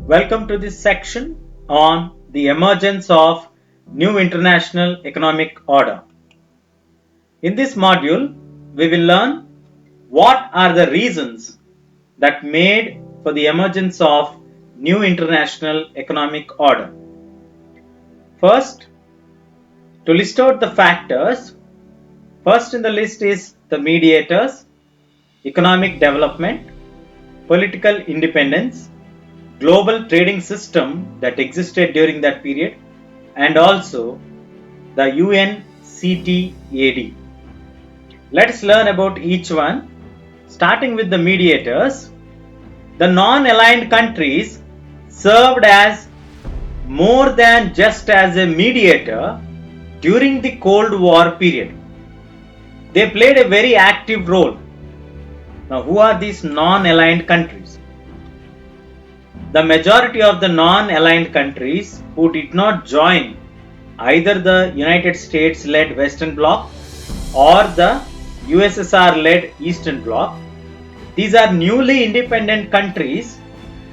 Welcome to this section on the emergence of new international economic order. In this module, we will learn what are the reasons that made for the emergence of new international economic order. First, to list out the factors, first in the list is the mediators, economic development, political independence, global trading system that existed during that period, and also the UNCTAD. Let's learn about each one. Starting with the mediators, the non-aligned countries served as more than just as a mediator during the Cold War period. They played a very active role. Now, who are these non-aligned countries? The majority of the non-aligned countries who did not join either the United States-led Western Bloc or the USSR-led Eastern Bloc, these are newly independent countries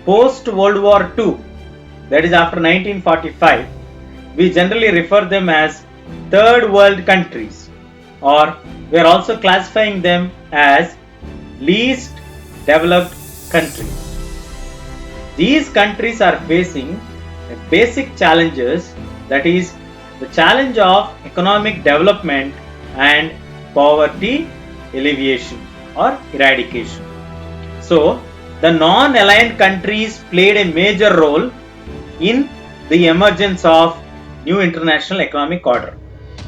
post-World War II, that is after 1945. We generally refer them as third world countries, or we are also classifying them as least developed countries. These countries are facing basic challenges, that is the challenge of economic development and poverty alleviation or eradication. So the non-aligned countries played a major role in the emergence of new international economic order.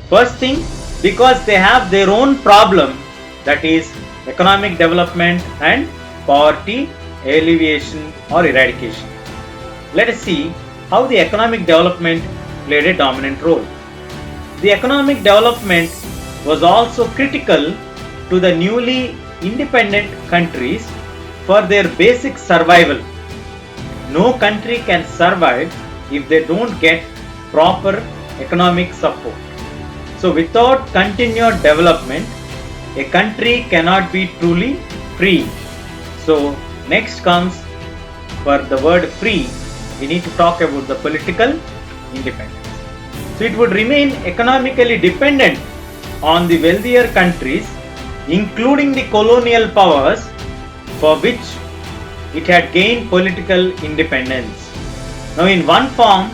First thing, because they have their own problem, that is economic development and poverty alleviation or eradication. Let us see how the economic development played a dominant role. The economic development was also critical to the newly independent countries for their basic survival. No country can survive if they don't get proper economic support. So without continued development, a country cannot be truly free. So next comes, for the word free, we need to talk about the political independence. So it would remain economically dependent on the wealthier countries, including the colonial powers, for which it had gained political independence. Now in one form,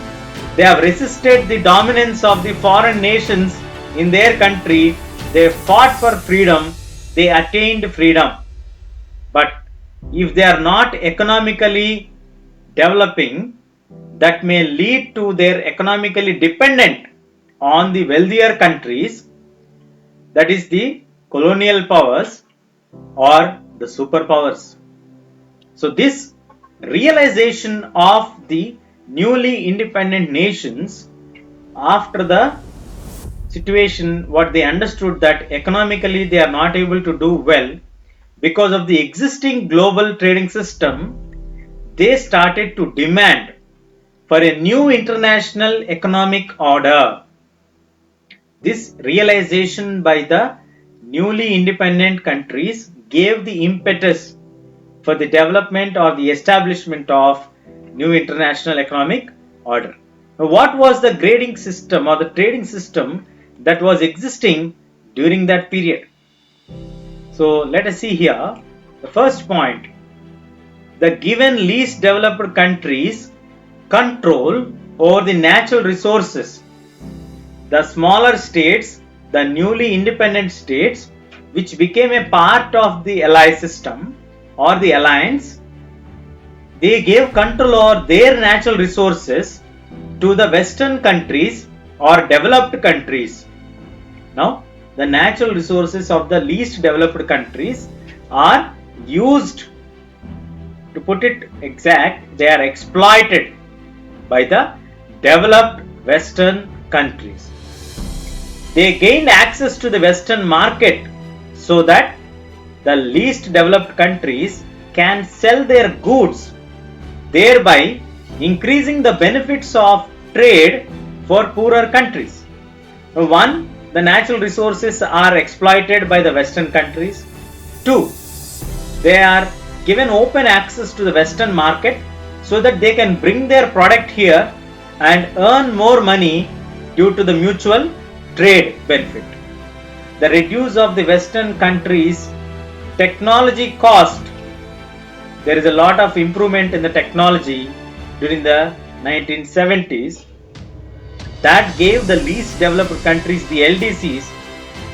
they have resisted the dominance of the foreign nations in their country. They fought for freedom, they attained freedom. But if they are not economically developing, that may lead to their economically dependent on the wealthier countries, that is the colonial powers or the superpowers. So this realization of the newly independent nations, after the situation, what they understood that economically they are not able to do well because of the existing global trading system, they started to demand for a new international economic order. This realization by the newly independent countries gave the impetus for the development or the establishment of new international economic order. Now, what was the grading system or the trading system that was existing during that period? So let us see here. The first point, the given least developed countries control over the natural resources. The smaller states, the newly independent states, which became a part of the ally system or the alliance, they gave control over their natural resources to the Western countries or developed countries. Now, the natural resources of the least developed countries are used, to put it exact, they are exploited by the developed Western countries. They gained access to the Western market so that the least developed countries can sell their goods, thereby increasing the benefits of trade for poorer countries. One, the natural resources are exploited by the Western countries. Two, they are given open access to the Western market so that they can bring their product here and earn more money due to the mutual trade benefit. The reduce of the Western countries' technology cost. There is a lot of improvement in the technology during the 1970s that gave the least developed countries, the LDCs,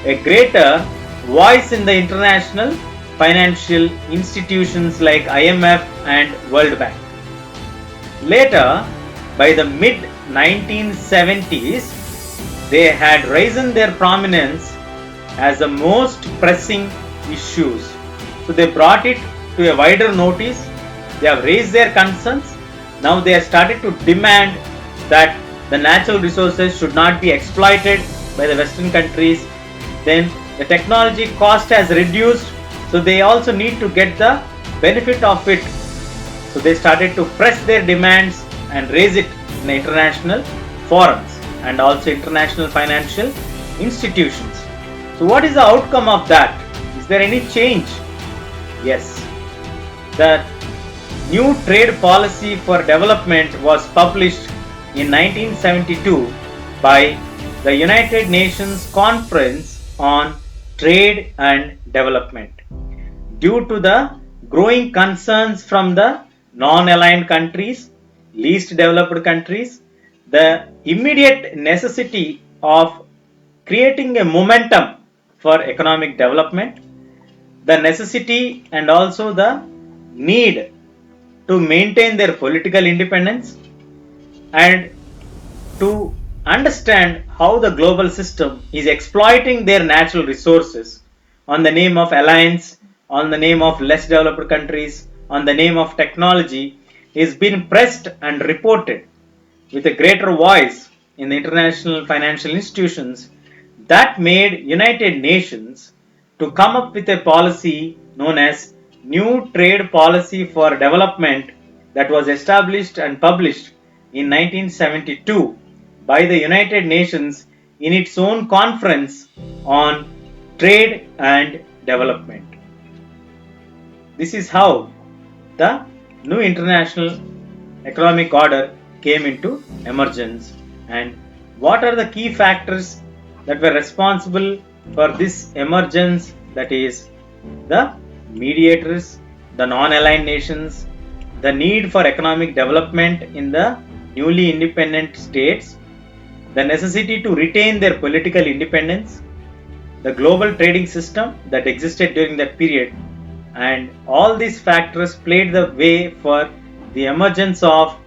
a greater voice in the international financial institutions like IMF and World Bank. Later, by the mid 1970s, they had risen their prominence as the most pressing issues. So they brought it to a wider notice. They have raised their concerns. Now they have started to demand that the natural resources should not be exploited by the Western countries. Then the technology cost has reduced, so they also need to get the benefit of it. So they started to press their demands and raise it in the international forums and also international financial institutions. So what is the outcome of that? Is there any change? Yes. The new trade policy for development was published in 1972 by the United Nations Conference on Trade and Development. Due to the growing concerns from the non-aligned countries, least developed countries, the immediate necessity of creating a momentum for economic development, the necessity and also the need to maintain their political independence and to understand how the global system is exploiting their natural resources on the name of alliance, on the name of less developed countries, on the name of technology, is being pressed and reported with a greater voice in the international financial institutions. That made United Nations to come up with a policy known as New Trade Policy for Development that was established and published in 1972 by the United Nations in its own conference on trade and development. This is how the new international economic order came into emergence, and what are the key factors that were responsible for this emergence, that is the mediators, the non-aligned nations, the need for economic development in the newly independent states, the necessity to retain their political independence, the global trading system that existed during that period, and all these factors played the way for the emergence of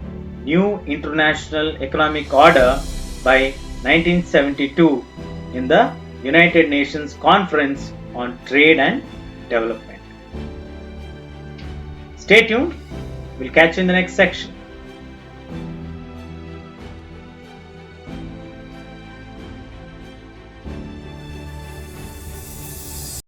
new international economic order by 1972 in the United Nations Conference on Trade and Development. Stay tuned. We'll catch you in the next section.